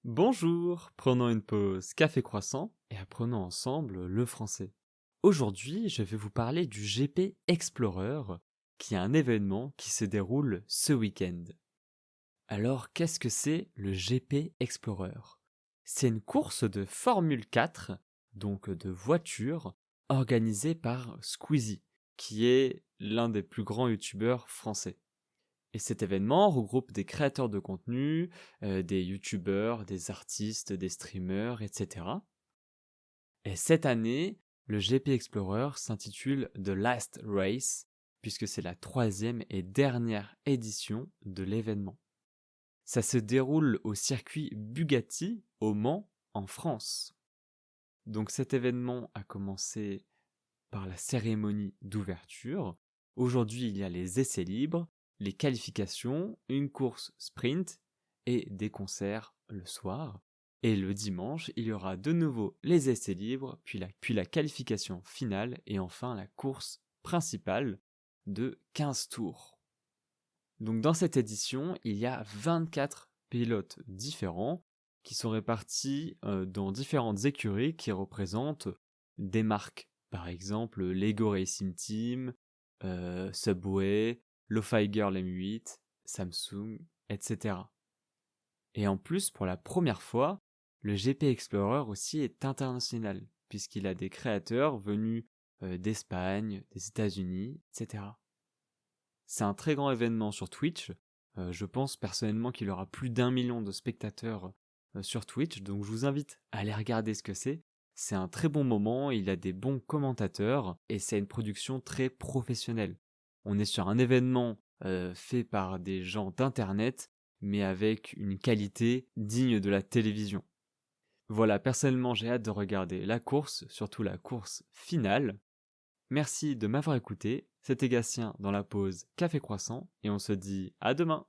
Bonjour, prenons une pause café croissant et apprenons ensemble le français. Aujourd'hui, je vais vous parler du GP Explorer, qui est un événement qui se déroule ce week-end. Alors, qu'est-ce que c'est le GP Explorer? C'est une course de Formule 4, donc de voitures, organisée par Squeezie, qui est l'un des plus grands youtubeurs français. Et cet événement regroupe des créateurs de contenu, des youtubeurs, des artistes, des streamers, etc. Et cette année, le GP Explorer s'intitule The Last Race, puisque c'est la troisième et dernière édition de l'événement. Ça se déroule au circuit Bugatti au Mans, en France. Donc cet événement a commencé par la cérémonie d'ouverture. Aujourd'hui, il y a les essais libres, les qualifications, une course sprint et des concerts le soir. Et le dimanche, il y aura de nouveau les essais libres, puis la qualification finale et enfin la course principale de 15 tours. Donc dans cette édition, il y a 24 pilotes différents qui sont répartis dans différentes écuries qui représentent des marques. Par exemple, Lego Racing Team, Subway, Lo-Fi Girl M8, Samsung, etc. Et en plus, pour la première fois, le GP Explorer aussi est international, puisqu'il a des créateurs venus d'Espagne, des États-Unis, etc. C'est un très grand événement sur Twitch. Je pense personnellement qu'il aura plus d'1 million de spectateurs sur Twitch, donc je vous invite à aller regarder ce que c'est. C'est un très bon moment, il a des bons commentateurs et c'est une production très professionnelle. On est sur un événement fait par des gens d'internet, mais avec une qualité digne de la télévision. Voilà, personnellement j'ai hâte de regarder la course, surtout la course finale. Merci de m'avoir écouté, c'était Gatien dans la pause Café Croissant et on se dit à demain.